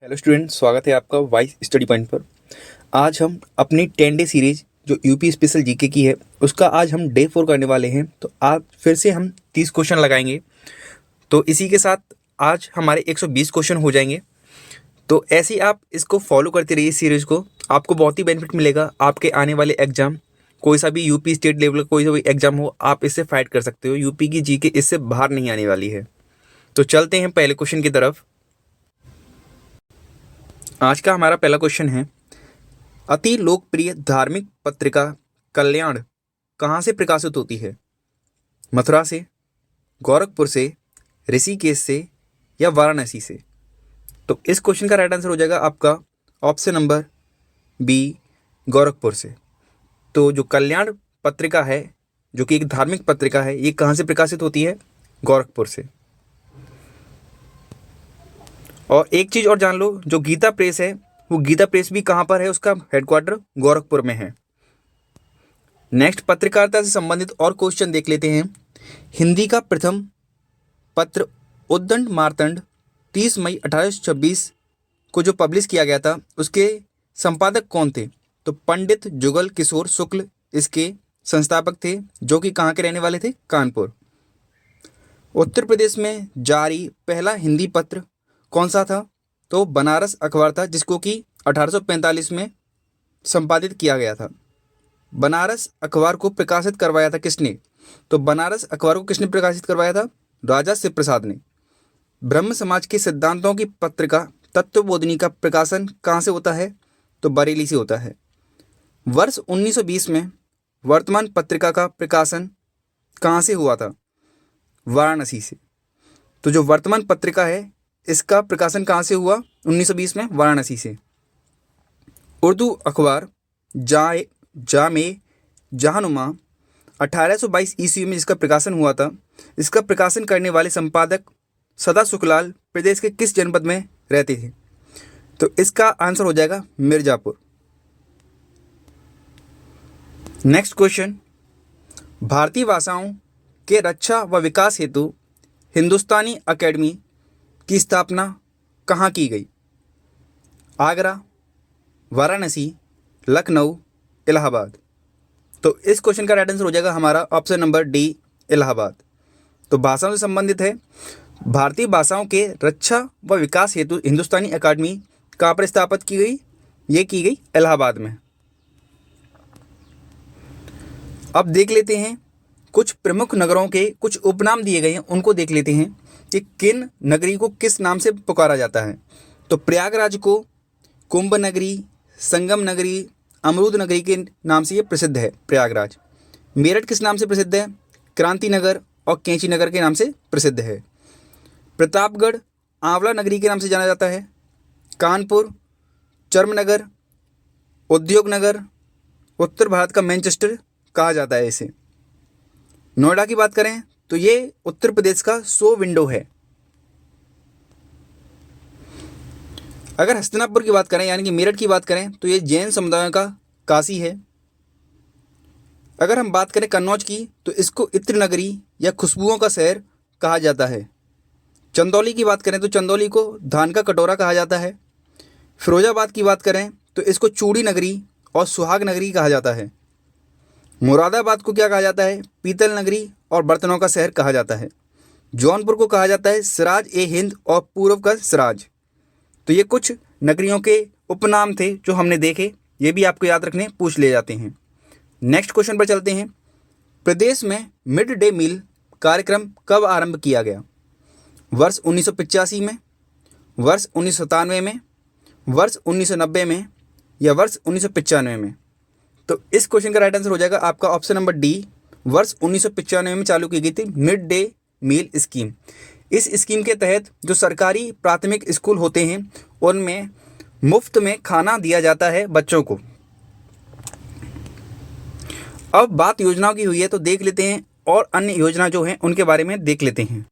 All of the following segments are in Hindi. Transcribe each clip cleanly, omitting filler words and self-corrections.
हेलो स्टूडेंट, स्वागत है आपका वाइस स्टडी पॉइंट पर। आज हम अपनी 10 डे सीरीज जो यूपी स्पेशल जीके की है उसका आज हम डे 4 करने वाले हैं। तो आज फिर से हम 30 क्वेश्चन लगाएंगे। तो इसी के साथ आज हमारे 120 क्वेश्चन हो जाएंगे। तो ऐसे ही आप इसको फॉलो करते रहिए सीरीज को, आपको बहुत ही बेनिफिट मिलेगा। आपके आने वाले एग्जाम, कोई सा भी यूपी स्टेट लेवल का कोई सा भी एग्जाम हो, आप इससे फाइट कर सकते हो। यूपी की जीके इससे बाहर नहीं आने वाली है। तो चलते हैं पहले क्वेश्चन की तरफ। आज का हमारा पहला क्वेश्चन है, अति लोकप्रिय धार्मिक पत्रिका कल्याण कहाँ से प्रकाशित होती है? मथुरा से, गोरखपुर से, ऋषिकेश से या वाराणसी से? तो इस क्वेश्चन का राइट आंसर हो जाएगा आपका ऑप्शन नंबर बी, गोरखपुर से। तो जो कल्याण पत्रिका है, जो कि एक धार्मिक पत्रिका है, ये कहाँ से प्रकाशित होती है? गोरखपुर से। और एक चीज़ और जान लो, जो गीता प्रेस है वो गीता प्रेस भी कहाँ पर है? उसका हेडक्वार्टर गोरखपुर में है। नेक्स्ट, पत्रकारिता से संबंधित और क्वेश्चन देख लेते हैं। हिंदी का प्रथम पत्र उद्दंड मार्तंड 30 मई 1826 को जो पब्लिश किया गया था, उसके संपादक कौन थे? तो पंडित जुगल किशोर शुक्ल इसके संस्थापक थे, जो कि कहाँ के रहने वाले थे? कानपुर। उत्तर प्रदेश में जारी पहला हिंदी पत्र कौन सा था? तो बनारस अखबार था, जिसको कि 1845 में संपादित किया गया था। बनारस अखबार को प्रकाशित करवाया था किसने? तो बनारस अखबार को किसने प्रकाशित करवाया था? राजा शिव प्रसाद ने। ब्रह्म समाज के सिद्धांतों की पत्रिका तत्वबोधिनी का प्रकाशन कहाँ से होता है? तो बरेली से होता है। वर्ष 1920 में वर्तमान पत्रिका का प्रकाशन कहाँ से हुआ था? वाराणसी से। तो जो वर्तमान पत्रिका है, इसका प्रकाशन कहाँ से हुआ 1920 में? वाराणसी से। उर्दू अखबार जामे जहानुमा 1822 ईस्वी में जिसका प्रकाशन हुआ था, इसका प्रकाशन करने वाले संपादक सदा सुखलाल प्रदेश के किस जनपद में रहते थे? तो इसका आंसर हो जाएगा मिर्जापुर। नेक्स्ट क्वेश्चन, भारतीय भाषाओं के रक्षा व विकास हेतु हिंदुस्तानी अकेडमी की स्थापना कहाँ की गई? आगरा, वाराणसी, लखनऊ, इलाहाबाद। तो इस क्वेश्चन का राइट आंसर हो जाएगा हमारा ऑप्शन नंबर डी, इलाहाबाद। तो भाषाओं से संबंधित है। भारतीय भाषाओं के रक्षा व विकास हेतु हिंदुस्तानी अकादमी कहाँ पर स्थापित की गई? ये की गई इलाहाबाद में। अब देख लेते हैं कुछ प्रमुख नगरों के कुछ उपनाम दिए गए हैं, उनको देख लेते हैं कि किन नगरी को किस नाम से पुकारा जाता है। तो प्रयागराज को कुंभ नगरी, संगम नगरी, अमरूद नगरी के नाम से ये प्रसिद्ध है प्रयागराज। मेरठ किस नाम से प्रसिद्ध है? क्रांति नगर और कैंची नगर के नाम से प्रसिद्ध है। प्रतापगढ़ आंवला नगरी के नाम से जाना जाता है। कानपुर चर्मनगर, उद्योग नगर, उत्तर भारत का मैनचेस्टर कहा जाता है इसे। नोएडा की बात करें तो ये उत्तर प्रदेश का शो विंडो है। अगर हस्तिनापुर की बात करें यानी कि मेरठ की बात करें तो ये जैन समुदायों का काशी है। अगर हम बात करें कन्नौज की तो इसको इत्र नगरी या खुशबुओं का शहर कहा जाता है। चंदौली की बात करें तो चंदौली को धान का कटोरा कहा जाता है। फिरोजाबाद की बात करें तो इसको चूड़ी नगरी और सुहाग नगरी कहा जाता है। मुरादाबाद को क्या कहा जाता है? पीतल नगरी और बर्तनों का शहर कहा जाता है। जौनपुर को कहा जाता है सिराज ए हिंद और पूर्व का सिराज। तो ये कुछ नगरियों के उपनाम थे जो हमने देखे, ये भी आपको याद रखने पूछ ले जाते हैं। नेक्स्ट क्वेश्चन पर चलते हैं। प्रदेश में मिड डे मील कार्यक्रम कब आरंभ किया गया? वर्ष 1985 में, वर्ष 1997 में, वर्ष 1990 में या वर्ष 1995 में? तो इस क्वेश्चन का राइट आंसर हो जाएगा आपका ऑप्शन नंबर डी, वर्ष 1995 में चालू की गई थी मिड डे मील स्कीम। इस स्कीम के तहत जो सरकारी प्राथमिक स्कूल होते हैं उनमें मुफ्त में खाना दिया जाता है बच्चों को। अब बात योजनाओं की हुई है तो देख लेते हैं और अन्य योजना जो हैं उनके बारे में देख लेते हैं।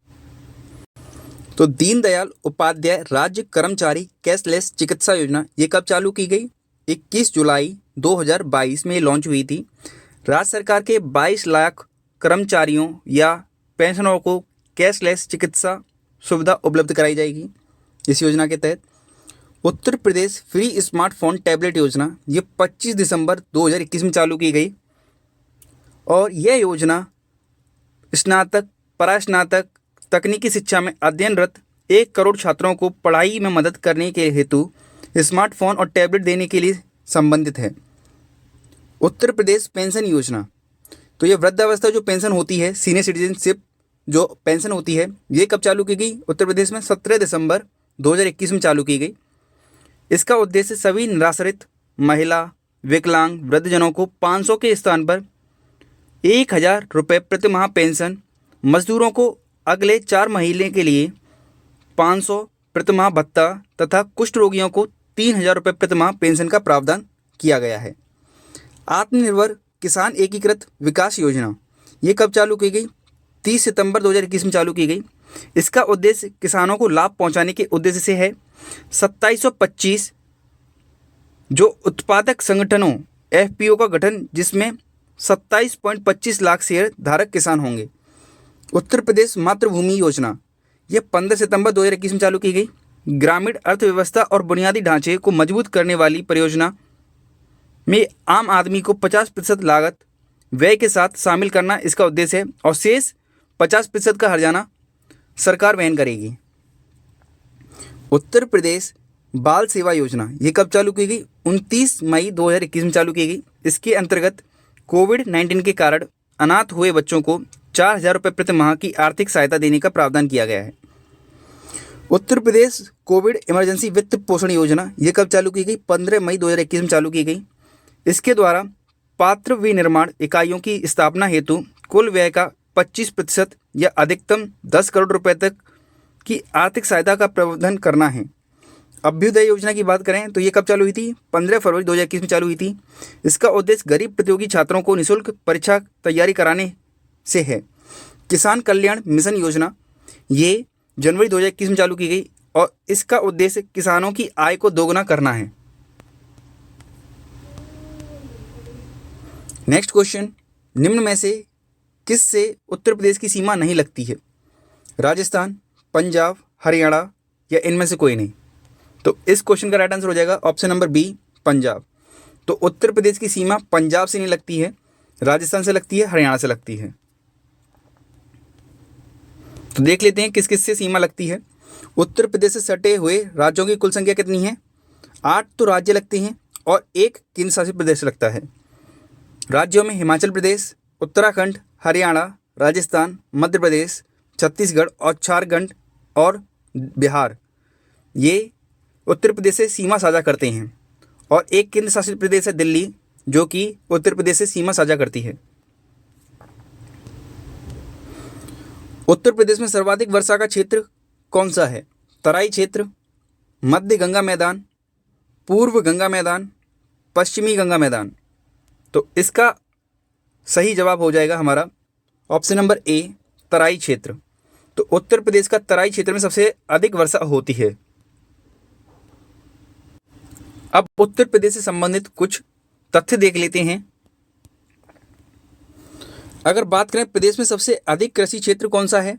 तो दीनदयाल उपाध्याय राज्य कर्मचारी कैशलेस चिकित्सा योजना ये कब चालू की गई? 21 जुलाई 2022 में लॉन्च हुई थी। राज्य सरकार के 22 लाख कर्मचारियों या पेंशनरों को कैशलेस चिकित्सा सुविधा उपलब्ध कराई जाएगी इस योजना के तहत। Uttar Pradesh free smartphone tablet योजना ये 25 दिसंबर 2021 में चालू की गई और यह योजना स्नातक, परास्नातक, तकनीकी शिक्षा में अध्ययनरत 1 करोड़ छात्रों को पढ़ाई में मदद करने के हेतु स्मार्टफोन और टैबलेट देने के लिए संबंधित है। उत्तर प्रदेश पेंशन योजना, तो ये वृद्धावस्था जो पेंशन होती है, सीनियर सिटीजनशिप जो पेंशन होती है, ये कब चालू की गई? उत्तर प्रदेश में 17 दिसंबर 2021 में चालू की गई। इसका उद्देश्य सभी निराश्रित महिला, विकलांग, वृद्धजनों को 500 के स्थान पर 1000 रुपये प्रति माह पेंशन, मजदूरों को अगले 4 महीने के लिए 500 प्रति माह भत्ता तथा कुष्ठ रोगियों को 3000 रुपये प्रति माह पेंशन का प्रावधान किया गया है। आत्मनिर्भर किसान एकीकृत विकास योजना, ये कब चालू की गई? 30 सितंबर 2021 में चालू की गई। इसका उद्देश्य किसानों को लाभ पहुंचाने के उद्देश्य से है। 2725 जो उत्पादक संगठनों एफपीओ का गठन, जिसमें 27.25 लाख शेयर धारक किसान होंगे। उत्तर प्रदेश मातृभूमि योजना, यह 15 सितंबर 2021 में चालू की गई। ग्रामीण अर्थव्यवस्था और बुनियादी ढांचे को मजबूत करने वाली परियोजना में आम आदमी को 50% लागत व्यय के साथ शामिल करना इसका उद्देश्य है और शेष 50% का हर्जाना सरकार वहन करेगी। उत्तर प्रदेश बाल सेवा योजना, ये कब चालू की गई? 29 मई 2021 में चालू की गई। इसके अंतर्गत कोविड-19 के कारण अनाथ हुए बच्चों को 4000 रुपये प्रति माह की आर्थिक सहायता देने का प्रावधान किया गया है। उत्तर प्रदेश कोविड इमरजेंसी वित्त पोषण योजना, ये कब चालू की गई? 15 मई 2021 में चालू की गई। इसके द्वारा पात्र विनिर्माण इकाइयों की स्थापना हेतु कुल व्यय का 25% या अधिकतम 10 करोड़ रुपए तक की आर्थिक सहायता का प्रावधान करना है। अभ्युदय योजना की बात करें तो ये कब चालू हुई थी? 15 फरवरी 2021 में चालू हुई थी। इसका उद्देश्य गरीब प्रतियोगी छात्रों को निःशुल्क परीक्षा तैयारी कराने से है। किसान कल्याण मिशन योजना, ये जनवरी 2021 में चालू की गई और इसका उद्देश्य किसानों की आय को दोगुना करना है। नेक्स्ट क्वेश्चन, निम्न में से किस से उत्तर प्रदेश की सीमा नहीं लगती है? राजस्थान, पंजाब, हरियाणा या इनमें से कोई नहीं? तो इस क्वेश्चन का राइट आंसर हो जाएगा ऑप्शन नंबर बी, पंजाब। तो उत्तर प्रदेश की सीमा पंजाब से नहीं लगती है, राजस्थान से लगती है, हरियाणा से लगती है। तो देख लेते हैं किस किस से सीमा लगती है। उत्तर प्रदेश से सटे हुए राज्यों की कुल संख्या कितनी है? 8 तो राज्य लगते हैं और 1 केंद्र शासित प्रदेश लगता है। राज्यों में हिमाचल प्रदेश, उत्तराखंड, हरियाणा, राजस्थान, मध्य प्रदेश, छत्तीसगढ़ और झारखंड और बिहार, ये उत्तर प्रदेश से सीमा साझा करते हैं और 1 केंद्र शासित प्रदेश है दिल्ली, जो कि उत्तर प्रदेश से सीमा साझा करती है। उत्तर प्रदेश में सर्वाधिक वर्षा का क्षेत्र कौन सा है? तराई क्षेत्र, मध्य गंगा मैदान, पूर्व गंगा मैदान, पश्चिमी गंगा मैदान। तो इसका सही जवाब हो जाएगा हमारा ऑप्शन नंबर ए, तराई क्षेत्र। तो उत्तर प्रदेश का तराई क्षेत्र में सबसे अधिक वर्षा होती है। अब उत्तर प्रदेश से संबंधित कुछ तथ्य देख लेते हैं। अगर बात करें प्रदेश में सबसे अधिक कृषि क्षेत्र कौन सा है,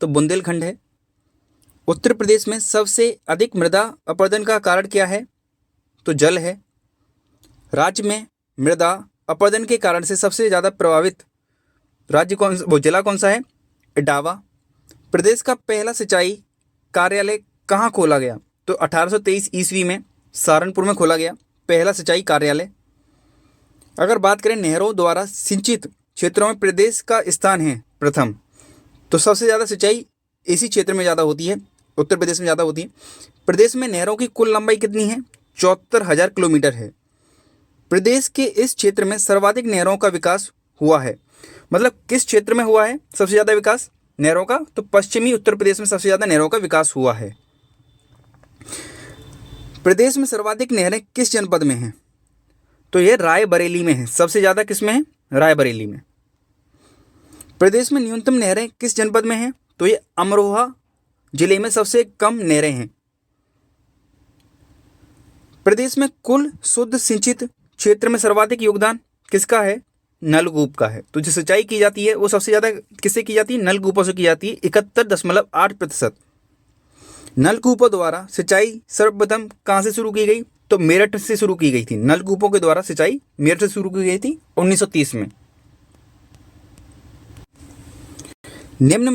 तो बुंदेलखंड है। उत्तर प्रदेश में सबसे अधिक मृदा अपरदन का कारण क्या है, तो जल है। राज्य में मृदा अपरदन के कारण से सबसे ज़्यादा प्रभावित राज्य जिला कौन सा है? इटावा। प्रदेश का पहला सिंचाई कार्यालय कहाँ खोला गया, तो 1823 ईस्वी में सहारनपुर में खोला गया पहला सिंचाई कार्यालय। अगर बात करें नहरों द्वारा सिंचित क्षेत्रों में प्रदेश का स्थान है प्रथम, तो सबसे ज़्यादा सिंचाई इसी क्षेत्र में ज़्यादा होती है, उत्तर प्रदेश में ज़्यादा होती है। प्रदेश में नहरों की कुल लंबाई कितनी है? 74,000 किलोमीटर है। प्रदेश के इस क्षेत्र में सर्वाधिक नहरों का विकास हुआ है। मतलब किस क्षेत्र में हुआ है सबसे ज़्यादा विकास नहरों का? तो पश्चिमी उत्तर प्रदेश में सबसे ज़्यादा नहरों का विकास हुआ है। प्रदेश में सर्वाधिक नहरें किस जनपद में हैं? तो ये रायबरेली में है। सबसे ज़्यादा किस में है? रायबरेली में। प्रदेश में न्यूनतम नहरें किस जनपद में हैं? तो ये अमरोहा जिले में सबसे कम नहरें हैं। प्रदेश में कुल शुद्ध सिंचित क्षेत्र में सर्वाधिक योगदान किसका है? नलकूप का है। तो जो सिंचाई की जाती है वो सबसे ज़्यादा किससे की जाती है? नलकूपों से की जाती है, 71.8%। नलकूपों द्वारा सिंचाई सर्वप्रथम कहाँ से शुरू की गई? तो मेरठ से शुरू की गई थी। नलकूपों के द्वारा सिंचाई मेरठ से शुरू की गई थी 1930 में। निम्न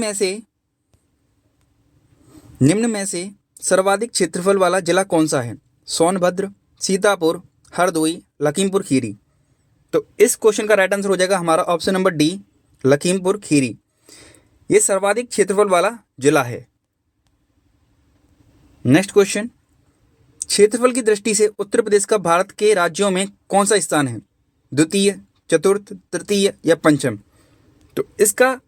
में से सर्वाधिक क्षेत्रफल वाला जिला कौन सा है? सोनभद्र, सीतापुर, हरदोई, लखीमपुर खीरी। तो इस क्वेश्चन का राइट आंसर हो जाएगा हमारा option number D, Lakhimpur Kheri. ये सर्वाधिक क्षेत्रफल वाला जिला है। नेक्स्ट क्वेश्चन, क्षेत्रफल की दृष्टि से उत्तर प्रदेश का भारत के राज्यों में कौन सा स्थान है? द्वितीय, चतुर्थ, तृतीय या पंचम? तो इसका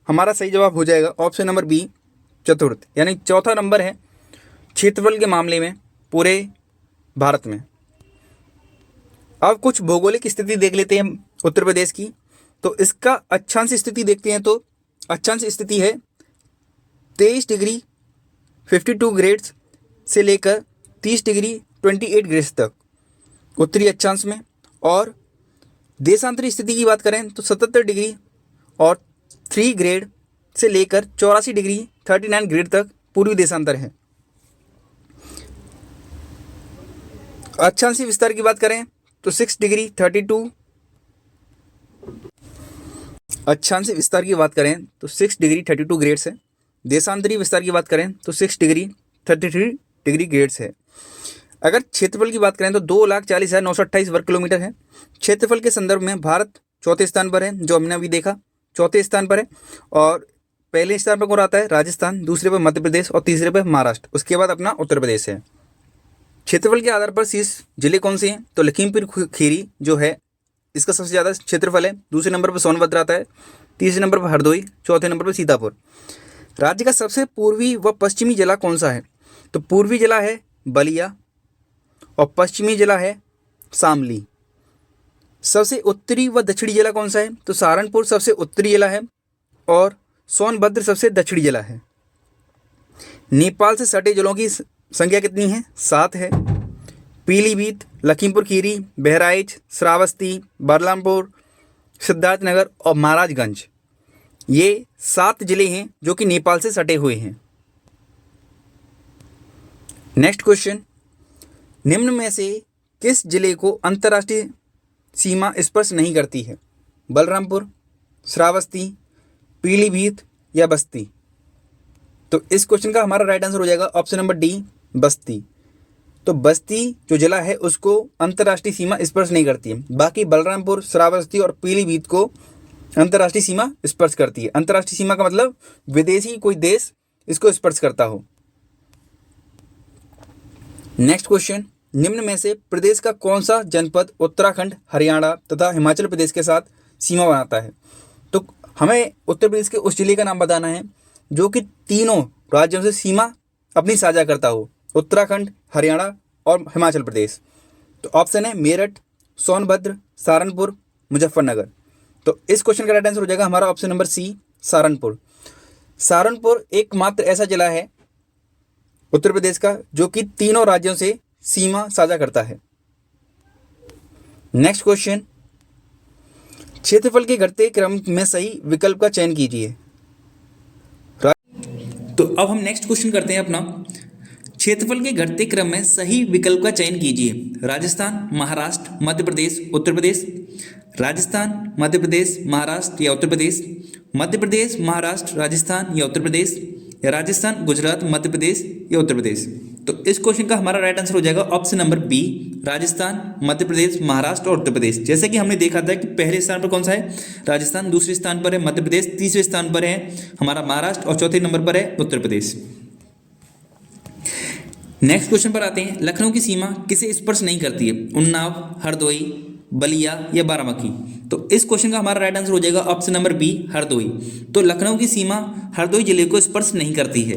हमारा सही जवाब हो जाएगा ऑप्शन नंबर बी, चतुर्थ, यानी चौथा नंबर है क्षेत्रफल के मामले में पूरे भारत में। अब कुछ भौगोलिक स्थिति देख लेते हैं उत्तर प्रदेश की। तो इसका अक्षांश स्थिति देखते हैं। तो अक्षांश स्थिति है 23 डिग्री 52 ग्रेड्स से लेकर 30 डिग्री 28 ग्रेड्स तक उत्तरी अक्षांश में। और देशांतरी स्थिति की बात करें तो 77 डिग्री और 3 ग्रेड से लेकर 84 डिग्री 39 ग्रेड तक पूर्वी देशांतर है। अक्षांशीय विस्तार की बात करें तो 6 डिग्री 32, अक्षांशीय विस्तार की बात करें तो 6 डिग्री 32 ग्रेड्स है। देशांतरी विस्तार की बात करें तो 6 डिग्री 33 डिग्री ग्रेड्स है। अगर क्षेत्रफल की बात करें तो 2,40,928 वर्ग किलोमीटर है। क्षेत्रफल के संदर्भ में भारत चौथे स्थान पर है, जो हमने अभी देखा चौथे स्थान पर है। और पहले स्थान पर कौन आता है? राजस्थान, दूसरे पर मध्य प्रदेश और तीसरे पर महाराष्ट्र, उसके बाद अपना उत्तर प्रदेश है। क्षेत्रफल के आधार पर शीर्ष जिले कौन से हैं? तो लखीमपुर खीरी जो है इसका सबसे ज़्यादा क्षेत्रफल है। दूसरे नंबर पर सोनभद्र आता है, तीसरे नंबर पर हरदोई, चौथे नंबर पर सीतापुर। राज्य का सबसे पूर्वी व पश्चिमी जिला कौन सा है? तो पूर्वी जिला है बलिया और पश्चिमी जिला है शामली। सबसे उत्तरी व दक्षिणी जिला कौन सा है? तो सहारनपुर सबसे उत्तरी जिला है और सोनभद्र सबसे दक्षिणी जिला है। नेपाल से सटे जिलों की संख्या कितनी है? 7 है। पीलीभीत, लखीमपुर खीरी, बहराइच, श्रावस्ती, बलरामपुर, सिद्धार्थनगर और महाराजगंज, ये 7 जिले हैं जो कि नेपाल से सटे हुए हैं। नेक्स्ट क्वेश्चन, निम्न में से किस जिले को अंतर्राष्ट्रीय सीमा स्पर्श नहीं करती है? बलरामपुर, श्रावस्ती, पीलीभीत या बस्ती? तो इस क्वेश्चन का हमारा राइट आंसर हो जाएगा ऑप्शन नंबर डी, बस्ती। तो बस्ती जो जिला है उसको अंतर्राष्ट्रीय सीमा स्पर्श नहीं करती है। बाकी बलरामपुर, श्रावस्ती और पीलीभीत को अंतर्राष्ट्रीय सीमा स्पर्श करती है। अंतर्राष्ट्रीय सीमा का मतलब विदेशी कोई देश इसको स्पर्श करता हो। नेक्स्ट क्वेश्चन, निम्न में से प्रदेश का कौन सा जनपद उत्तराखंड, हरियाणा तथा हिमाचल प्रदेश के साथ सीमा बनाता है? तो हमें उत्तर प्रदेश के उस जिले का नाम बताना है जो कि तीनों राज्यों से सीमा अपनी साझा करता हो, उत्तराखंड, हरियाणा और हिमाचल प्रदेश। तो ऑप्शन है मेरठ, सोनभद्र, सहारनपुर, मुजफ्फरनगर। तो इस क्वेश्चन का राइट आंसर हो जाएगा हमारा option number C, Saharanpur. Saharanpur एकमात्र ऐसा जिला है उत्तर प्रदेश का जो कि तीनों राज्यों से सीमा साझा करता है। नेक्स्ट क्वेश्चन, क्षेत्रफल के घटते क्रम में सही विकल्प का चयन कीजिए। तो अब हम नेक्स्ट क्वेश्चन करते हैं अपना, क्षेत्रफल के घटते क्रम में सही विकल्प का चयन कीजिए। राजस्थान, महाराष्ट्र, मध्य प्रदेश, उत्तर प्रदेश। राजस्थान, मध्य प्रदेश, महाराष्ट्र या उत्तर प्रदेश। मध्य प्रदेश, महाराष्ट्र, राजस्थान या उत्तर प्रदेश। या राजस्थान, गुजरात, मध्य प्रदेश या उत्तर प्रदेश। तो इस क्वेश्चन का हमारा राइट आंसर हो जाएगा option number B, Rajasthan, Madhya Pradesh, Maharashtra और उत्तर प्रदेश। जैसे कि हमने देखा था कि पहले स्थान पर कौन सा है? राजस्थान, दूसरे स्थान पर है मध्य प्रदेश, तीसरे स्थान पर है हमारा महाराष्ट्र और चौथे नंबर पर है उत्तर प्रदेश। नेक्स्ट क्वेश्चन पर आते हैं, लखनऊ की सीमा किसे स्पर्श नहीं करती है? उन्नाव, हरदोई, बलिया या बाराबंकी? तो इस क्वेश्चन का हमारा राइट आंसर हो जाएगा ऑप्शन नंबर बी, हरदोई। तो लखनऊ की सीमा हरदोई जिले को स्पर्श नहीं करती है।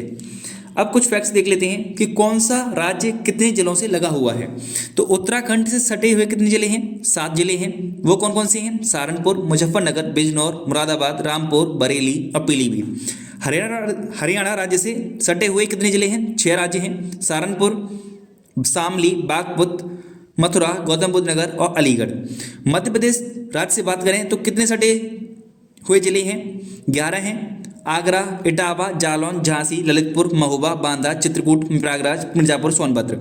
अब कुछ फैक्ट्स देख लेते हैं कि कौन सा राज्य कितने जिलों से लगा हुआ है। तो उत्तराखंड से सटे हुए कितने जिले हैं? 7 जिले हैं। वो कौन कौन से हैं? सहारनपुर, मुजफ्फरनगर, बिजनौर, मुरादाबाद, रामपुर, बरेली और पीलीभीत। हरियाणा राज्य से सटे हुए कितने जिले हैं? 6 राज्य हैं। सहारनपुर, शामली, बागपत, मथुरा, गौतम बुद्ध नगर और अलीगढ़। मध्य प्रदेश राज्य से बात करें तो कितने सटे हुए जिले हैं? 11 हैं। आगरा, इटावा, जालौन, झांसी, ललितपुर, महोबा, बांदा, चित्रकूट, प्रयागराज, मिर्जापुर, सोनभद्र।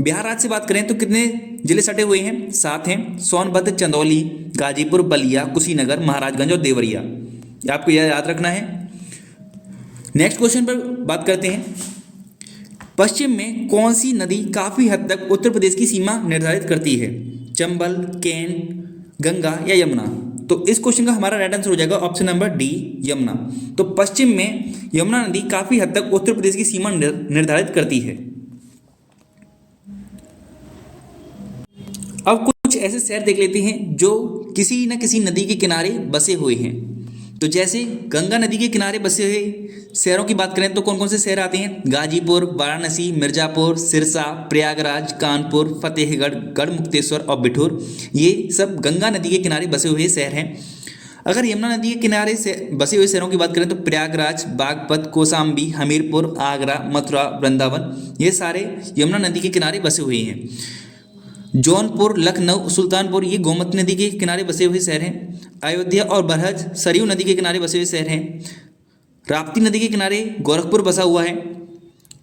बिहार राज्य से बात करें तो कितने जिले सटे हुए हैं? 7 हैं। सोनभद्र, चंदौली, गाजीपुर, बलिया, कुशीनगर, महाराजगंज और देवरिया। ये आपको याद रखना है। नेक्स्ट क्वेश्चन पर बात करते हैं। पश्चिम में कौन सी नदी काफी हद तक उत्तर प्रदेश की सीमा निर्धारित करती है? चंबल, केन, गंगा या यमुना? तो इस क्वेश्चन का हमारा राइट आंसर हो जाएगा ऑप्शन नंबर डी, यमुना। तो पश्चिम में यमुना नदी काफी हद तक उत्तर प्रदेश की सीमा निर्धारित करती है। अब कुछ ऐसे शहर देख लेते हैं जो किसी न किसी नदी के किनारे बसे हुए हैं। तो जैसे गंगा नदी के किनारे बसे हुए शहरों की बात करें तो कौन कौन से शहर आते हैं? गाजीपुर, वाराणसी, मिर्जापुर, सिरसा, प्रयागराज, कानपुर, फतेहगढ़, गढ़मुक्तेश्वर और बिठूर। ये सब गंगा नदी के किनारे बसे हुए शहर हैं। अगर यमुना नदी के किनारे से बसे हुए शहरों की बात करें तो प्रयागराज, बागपत, कौशाम्बी, हमीरपुर, आगरा, मथुरा, वृंदावन, ये सारे यमुना नदी के किनारे बसे हुए हैं। जौनपुर, लखनऊ, सुल्तानपुर, ये गोमती नदी के किनारे बसे हुए शहर हैं। अयोध्या और बरहज सरयू नदी के किनारे बसे हुए शहर हैं। राप्ती नदी के किनारे गोरखपुर बसा हुआ है।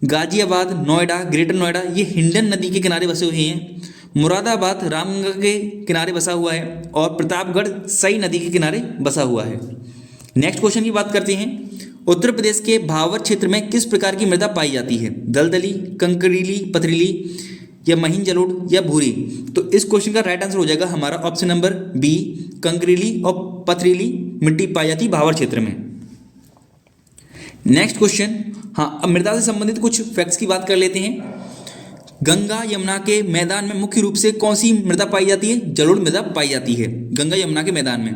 गाजियाबाद, नोएडा, ग्रेटर नोएडा, ये हिंडन नदी के किनारे बसे हुए हैं। मुरादाबाद रामगंगा के किनारे बसा हुआ है। और प्रतापगढ़ सई नदी के किनारे बसा हुआ है। नेक्स्ट क्वेश्चन की बात करते हैं। उत्तर प्रदेश के भावर क्षेत्र में किस प्रकार की मृदा पाई जाती है? दलदली, कंकरीली, पथरीली या महीन जलोढ़ या भूरी? तो इस क्वेश्चन का राइट आंसर हो जाएगा हमारा ऑप्शन नंबर बी, कंकरीली और पथरीली मिट्टी पाई जाती है भावर क्षेत्र में। नेक्स्ट क्वेश्चन, हाँ, अब मृदा से संबंधित कुछ फैक्ट्स की बात कर लेते हैं। गंगा यमुना के मैदान में मुख्य रूप से कौन सी मृदा पाई जाती है? जलोढ़ मृदा पाई जाती है गंगा यमुना के मैदान में।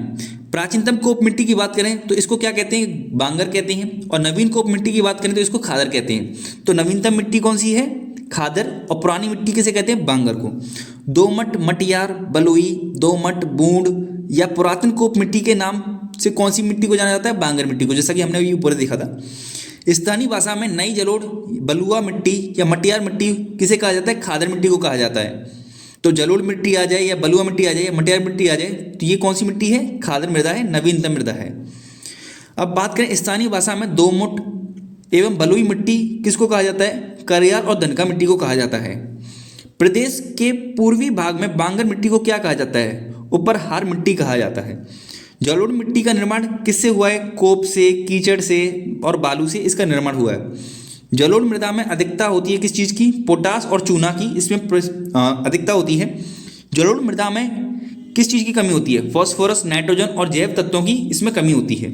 प्राचीनतम कोप मिट्टी की बात करें तो इसको क्या कहते हैं? बांगर कहते हैं। और नवीन कोप मिट्टी की बात करें तो इसको खादर कहते हैं। तो नवीनतम मिट्टी कौन सी है? खादर। और पुरानी मिट्टी किसे कहते हैं? बांगर को। दोमट, मटियार, बलुई, दोमट, बूंद या पुरातन कोप मिट्टी के नाम से कौन सी मिट्टी को जाना जाता है? बांगर मिट्टी को, जैसा कि हमने अभी ऊपर देखा था। स्थानीय भाषा में नई जलोढ़, बलुआ मिट्टी या मटियार मिट्टी किसे कहा जाता है? खादर मिट्टी को कहा जाता है। तो जलोढ़ मिट्टी आ जाए या बलुआ मिट्टी आ जाए या मटियार मिट्टी आ जाए तो ये कौन सी मिट्टी है? खादर मृदा है, नवीनतम मृदा है। अब बात करें स्थानीय भाषा में दोमट एवं बलुई मिट्टी किसको कहा जाता है? करियार और धनका मिट्टी को कहा जाता है। प्रदेश के पूर्वी भाग में बांगर मिट्टी को क्या कहा जाता है? उपरहार मिट्टी कहा जाता है। जलोढ़ मिट्टी का निर्माण किससे हुआ है? कोप से, कीचड़ से और बालू से इसका निर्माण हुआ है। जलोढ़ मृदा में अधिकता होती है किस चीज़ की? पोटास और चूना की इसमें अधिकता होती है। जलोढ़ मृदा में किस चीज़ की कमी होती है? फॉस्फोरस, नाइट्रोजन और जैव तत्वों की इसमें कमी होती है।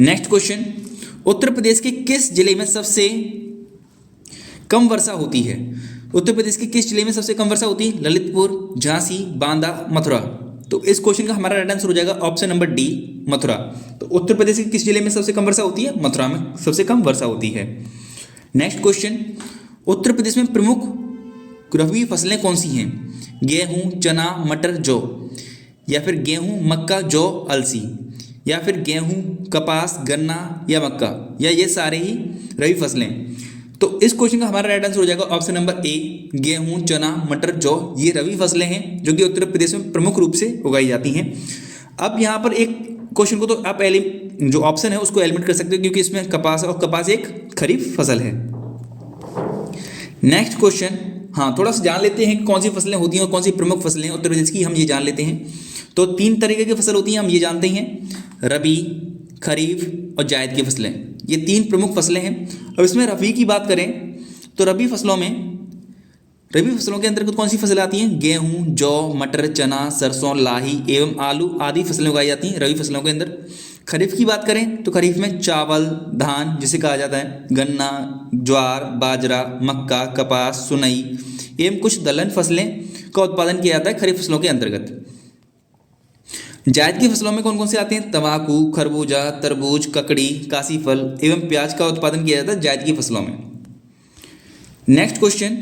नेक्स्ट क्वेश्चन, उत्तर प्रदेश के किस जिले में सबसे कम वर्षा होती है? उत्तर प्रदेश के किस जिले में सबसे कम वर्षा होती है? ललितपुर, झांसी, बांदा, मथुरा। तो इस क्वेश्चन का हमारा राइट आंसर हो जाएगा ऑप्शन नंबर डी, मथुरा। तो उत्तर प्रदेश के किस जिले में सबसे कम वर्षा होती है? मथुरा में सबसे कम वर्षा होती है। नेक्स्ट क्वेश्चन, उत्तर प्रदेश में प्रमुख रबी फसलें कौन सी हैं? गेहूं, चना, मटर, जौ, या फिर गेहूं, मक्का, जौ, अलसी, या फिर गेहूं, कपास, गन्ना या मक्का, या ये सारे ही रबी फसलें। तो इस क्वेश्चन का हमारा राइट आंसर हो जाएगा ऑप्शन नंबर ए, गेहूं, चना, मटर, जौ, ये रबी फसलें हैं जो कि उत्तर प्रदेश में प्रमुख रूप से उगाई जाती हैं। अब यहाँ पर एक क्वेश्चन को तो आप जो ऑप्शन है उसको एलिमिनेट कर सकते हो क्योंकि इसमें कपास और कपास एक खरीफ फसल है। नेक्स्ट क्वेश्चन, हाँ, थोड़ा सा जान लेते हैं कि कौन सी फसलें होती हैं और कौन सी प्रमुख फसलें हैं उत्तर प्रदेश की, हम ये जान लेते हैं। तो 3 तरीके की फसल होती हैं, हम ये जानते हैं, रबी, खरीफ और जायद की फसलें। ये 3 प्रमुख फसलें हैं। अब इसमें रबी की बात करें तो रबी फसलों के अंतर्गत कौन सी फसलें आती हैं? गेहूं, जौ, मटर, चना, सरसों, लाही एवं आलू आदि फसलें उगाई जाती हैं रबी फसलों के अंदर। खरीफ की बात करें तो खरीफ में चावल, धान जिसे कहा जाता है, गन्ना, ज्वार, बाजरा, मक्का, कपास, सुनई एवं कुछ दलहन फसलें का उत्पादन किया जाता है खरीफ फसलों के अंतर्गत। जायद की फसलों में कौन कौन से आते हैं? तंबाकू, खरबूजा, तरबूज, ककड़ी, काशीफल एवं प्याज का उत्पादन किया जाता है जायद की फसलों में। नेक्स्ट क्वेश्चन,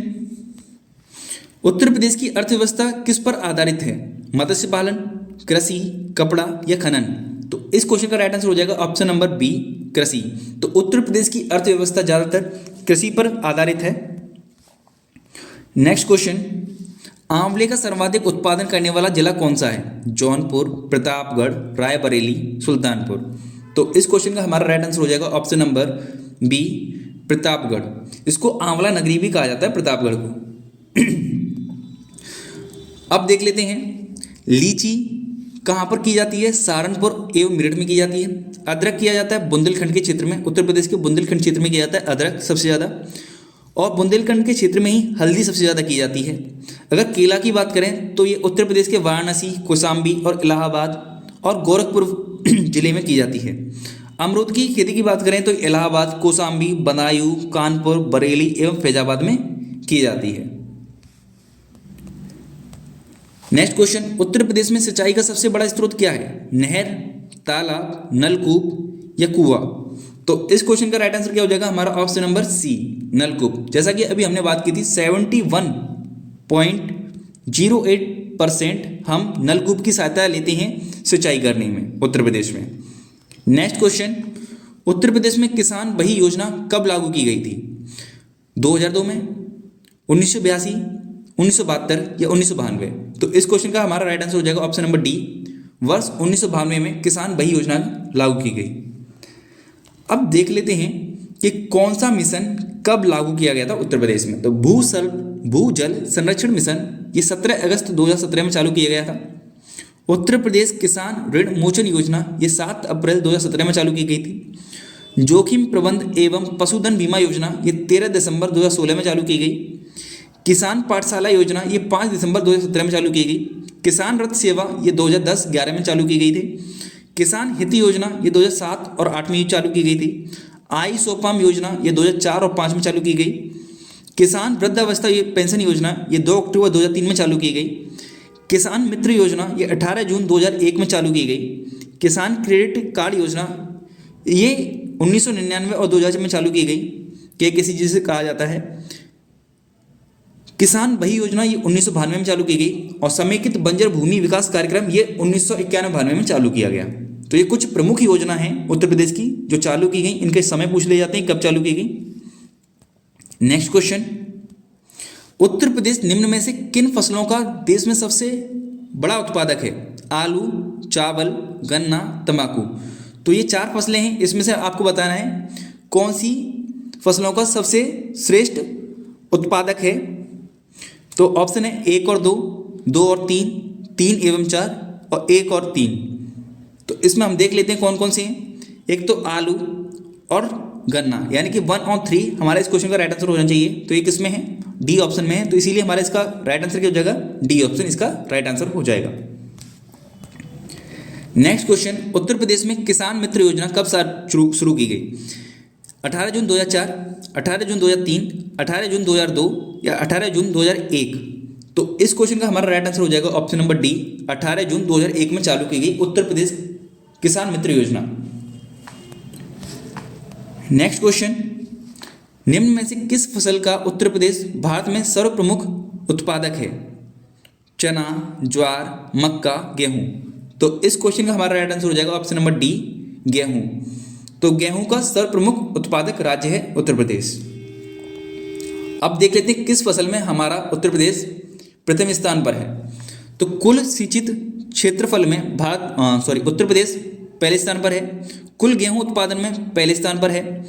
उत्तर प्रदेश की अर्थव्यवस्था किस पर आधारित है? मत्स्य पालन, कृषि, कपड़ा या खनन? तो इस क्वेश्चन का राइट आंसर हो जाएगा ऑप्शन नंबर बी, कृषि। तो उत्तर प्रदेश की अर्थव्यवस्था ज्यादातर कृषि पर आधारित है। नेक्स्ट क्वेश्चन, आंवले का सर्वाधिक उत्पादन करने वाला जिला कौन सा है? जौनपुर, प्रतापगढ़, रायबरेली, सुल्तानपुर। तो इस क्वेश्चन का हमारा राइट आंसर हो जाएगा ऑप्शन नंबर बी, प्रतापगढ़। इसको आंवला नगरी भी कहा जाता है, प्रतापगढ़ को। अब देख लेते हैं लीची कहाँ पर की जाती है, सहारनपुर एवं मेरठ में की जाती है। अदरक किया जाता है बुंदेलखंड के क्षेत्र में, उत्तर प्रदेश के बुंदेलखंड क्षेत्र में किया जाता है अदरक सबसे ज़्यादा, और बुंदेलखंड के क्षेत्र में ही हल्दी सबसे ज़्यादा की जाती है। अगर केला की बात करें तो ये उत्तर प्रदेश के वाराणसी, कौशाम्बी और इलाहाबाद और गोरखपुर जिले में की जाती है। अमरूद की खेती की बात करें तो इलाहाबाद, कौशाम्बी, बदायूं, कानपुर, बरेली एवं फैजाबाद में की जाती है। नेक्स्ट क्वेश्चन, उत्तर प्रदेश में सिंचाई का सबसे बड़ा स्रोत क्या है? नहर, तालाब, नलकूप या कुआं? तो इस क्वेश्चन का राइट आंसर क्या हो जाएगा हमारा ऑप्शन नंबर सी, नलकूप। जैसा कि अभी हमने बात की थी 71.08% हम नलकूप की सहायता लेते हैं सिंचाई करने में उत्तर प्रदेश में। नेक्स्ट क्वेश्चन, उत्तर प्रदेश में किसान बही योजना कब लागू की गई थी? 2002 में, 1982, 1972 या 1992? तो इस क्वेश्चन का हमारा राइट आंसर हो जाएगा ऑप्शन नंबर डी, वर्ष 1992 में किसान बही योजना लागू की गई। अब देख लेते हैं कि कौन सा मिशन कब लागू किया गया था उत्तर प्रदेश में। तो भूजल संरक्षण मिशन ये 17 अगस्त 2017 में चालू किया गया था। उत्तर प्रदेश किसान ऋण मोचन योजना ये 7 अप्रैल 2017 में चालू की गई थी। जोखिम प्रबंध एवं पशुधन बीमा योजना ये 13 दिसंबर 2016 में चालू की गई। किसान पाठशाला योजना ये 5 दिसंबर 2017 में चालू की गई। किसान रथ सेवा ये 2010-11 में चालू की गई थी। किसान हित योजना ये 2007 और 8 में चालू की गई थी। आई सोपाम योजना ये 2004 और 5 में चालू की गई। किसान वृद्धावस्था ये पेंशन योजना ये 2 अक्टूबर 2003 में चालू की गई। किसान मित्र योजना ये 18 जून 2001 में चालू की गई। किसान क्रेडिट कार्ड योजना ये 1999 और 2000 में चालू की गई, कि किसी चीज़ से कहा जाता है। किसान बही योजना ये 1992 में चालू की गई और समेकित बंजर भूमि विकास कार्यक्रम ये 1991-92 में चालू किया गया। तो ये कुछ प्रमुख योजना हैं उत्तर प्रदेश की जो चालू की गई। इनके समय पूछ ले जाते हैं कब चालू की गई। नेक्स्ट क्वेश्चन, उत्तर प्रदेश निम्न में से किन फसलों का देश में सबसे बड़ा उत्पादक है? आलू, चावल, गन्ना, तंबाकू। तो ये 4 फसलें हैं, इसमें से आपको बताना है कौन सी फसलों का सबसे श्रेष्ठ उत्पादक है। तो ऑप्शन है 1 और 2, 2 और 3, 3 एवं 4 और 1 और 3। तो इसमें हम देख लेते हैं कौन कौन से हैं। एक तो आलू और गन्ना, यानी कि 1 और 3 हमारा इस क्वेश्चन का राइट आंसर होना चाहिए। तो ये किस में है? डी ऑप्शन में है। तो इसीलिए हमारा इसका राइट आंसर क्या हो जाएगा? डी ऑप्शन इसका राइट आंसर हो जाएगा। नेक्स्ट क्वेश्चन, उत्तर प्रदेश में किसान मित्र योजना कब शुरू की गई? 18 जून 2004, 18 जून 2003, 18 जून 2002 या 18 जून 2001? तो इस क्वेश्चन का हमारा राइट आंसर हो जाएगा ऑप्शन नंबर डी, 18 जून 2001 में चालू की गई उत्तर प्रदेश किसान मित्र योजना। नेक्स्ट क्वेश्चन, निम्न में से किस फसल का उत्तर प्रदेश भारत में सर्वप्रमुख उत्पादक है? चना, ज्वार, मक्का, गेहूं। तो इस क्वेश्चन का हमारा राइट आंसर हो जाएगा ऑप्शन नंबर डी, गेहूं। तो गेहूं का सर्वप्रमुख उत्पादक राज्य है उत्तर प्रदेश। अब देख लेते हैं किस फसल में हमारा उत्तर प्रदेश प्रथम स्थान पर है। तो कुल सिंचित क्षेत्रफल में उत्तर प्रदेश पहले स्थान पर है। कुल गेहूं उत्पादन में पहले स्थान पर है।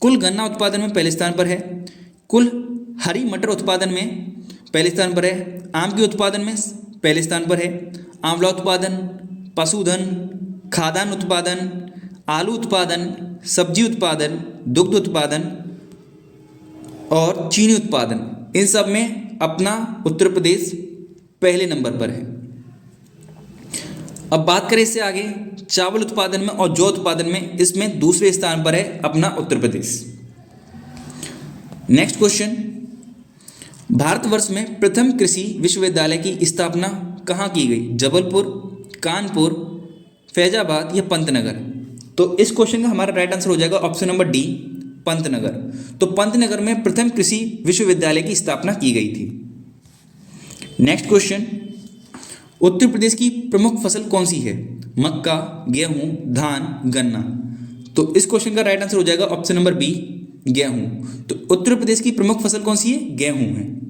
कुल गन्ना उत्पादन में पहले स्थान पर है। कुल हरी मटर उत्पादन में पहले स्थान पर है। आम के उत्पादन में पहले स्थान पर है। आंवला उत्पादन, पशुधन, खाद्यान्न उत्पादन, आलू उत्पादन, सब्जी उत्पादन, दुग्ध उत्पादन और चीनी उत्पादन, इन सब में अपना उत्तर प्रदेश पहले नंबर पर है। अब बात करें इससे आगे, चावल उत्पादन में और जौ उत्पादन में इसमें दूसरे स्थान पर है अपना उत्तर प्रदेश। नेक्स्ट क्वेश्चन, भारतवर्ष में प्रथम कृषि विश्वविद्यालय की स्थापना कहाँ की गई? जबलपुर, कानपुर, फैजाबाद या पंतनगर? तो इस क्वेश्चन का हमारा राइट आंसर हो जाएगा ऑप्शन नंबर डी, पंतनगर। तो पंतनगर में प्रथम कृषि विश्वविद्यालय की स्थापना की गई थी। नेक्स्ट क्वेश्चन, उत्तर प्रदेश की प्रमुख फसल कौन सी है? मक्का, गेहूं, धान, गन्ना? तो इस क्वेश्चन का राइट आंसर हो जाएगा ऑप्शन नंबर बी, गेहूं। तो उत्तर प्रदेश की प्रमुख फसल कौन सी है? गेहूं है।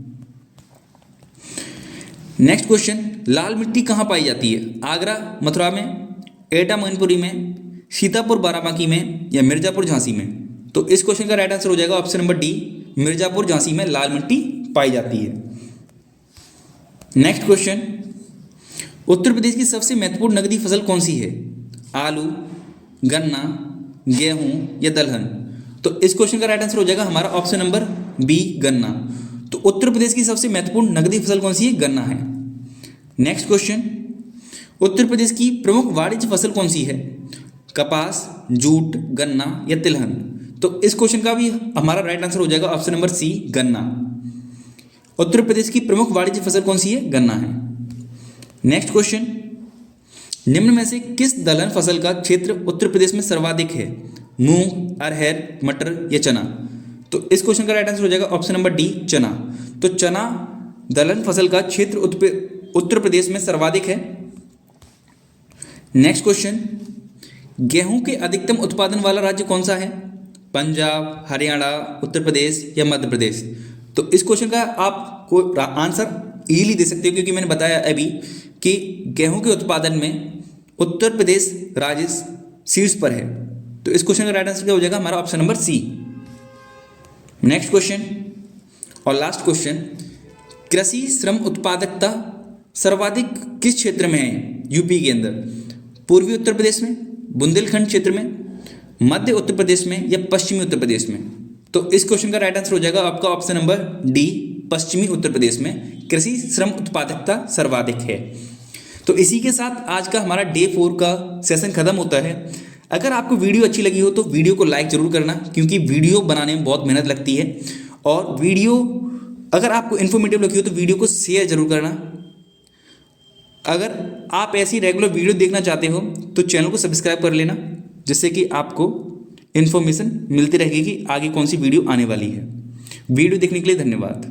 नेक्स्ट क्वेश्चन, लाल मिट्टी कहाँ पाई जाती है? आगरा, मथुरा में, एटा मैनपुरी में, सीतापुर बाराबंकी में या मिर्जापुर झांसी में? तो इस क्वेश्चन का राइट आंसर हो जाएगा option number D, Mirzapur Jhansi में लाल मिट्टी पाई जाती है। नेक्स्ट क्वेश्चन, उत्तर प्रदेश की सबसे महत्वपूर्ण नकदी फसल कौन सी है? आलू, गन्ना, गेहूं या दलहन? तो इस क्वेश्चन का राइट आंसर हो जाएगा हमारा ऑप्शन नंबर बी, गन्ना। तो उत्तर प्रदेश की सबसे महत्वपूर्ण नकदी फसल कौन सी है? गन्ना है। नेक्स्ट क्वेश्चन, उत्तर प्रदेश की प्रमुख वाणिज्य फसल कौन सी है? कपास, जूट, गन्ना या तिलहन? तो इस क्वेश्चन का भी हमारा राइट आंसर हो जाएगा ऑप्शन नंबर सी, गन्ना। उत्तर प्रदेश की प्रमुख वाणिज्य फसल कौन सी है? गन्ना है। नेक्स्ट क्वेश्चन, निम्न में से किस दलहन फसल का क्षेत्र उत्तर प्रदेश में सर्वाधिक है? मूंग, अरहर, मटर या चना? तो इस क्वेश्चन का राइट आंसर हो जाएगा ऑप्शन नंबर डी, चना। तो चना दलहन फसल का क्षेत्र उत्तर प्रदेश में सर्वाधिक है। नेक्स्ट क्वेश्चन, गेहूं के अधिकतम उत्पादन वाला राज्य कौन सा है? पंजाब, हरियाणा, उत्तर प्रदेश या मध्य प्रदेश? तो इस क्वेश्चन का आपको आंसर इजीली दे सकते हो, क्योंकि मैंने बताया अभी कि गेहूं के उत्पादन में उत्तर प्रदेश राज्य शीर्ष पर है। तो इस क्वेश्चन का राइट आंसर क्या हो जाएगा? हमारा option number C. Next question और लास्ट क्वेश्चन, कृषि श्रम उत्पादकता सर्वाधिक किस क्षेत्र में है यूपी के अंदर? पूर्वी उत्तर प्रदेश में, बुंदेलखंड क्षेत्र में, मध्य उत्तर प्रदेश में या पश्चिमी उत्तर प्रदेश में? तो इस क्वेश्चन का राइट आंसर हो जाएगा आपका ऑप्शन नंबर डी, पश्चिमी उत्तर प्रदेश में कृषि श्रम उत्पादकता सर्वाधिक है। तो इसी के साथ आज का हमारा डे 4 का सेशन खत्म होता है। अगर आपको वीडियो अच्छी लगी हो तो वीडियो को लाइक ज़रूर करना, क्योंकि वीडियो बनाने में बहुत मेहनत लगती है। और वीडियो अगर आपको इन्फॉर्मेटिव लगी हो तो वीडियो को शेयर जरूर करना। अगर आप ऐसी रेगुलर वीडियो देखना चाहते हो तो चैनल को सब्सक्राइब कर लेना, जिससे कि आपको इन्फॉर्मेशन मिलती रहेगी कि आगे कौन सी वीडियो आने वाली है। वीडियो देखने के लिए धन्यवाद।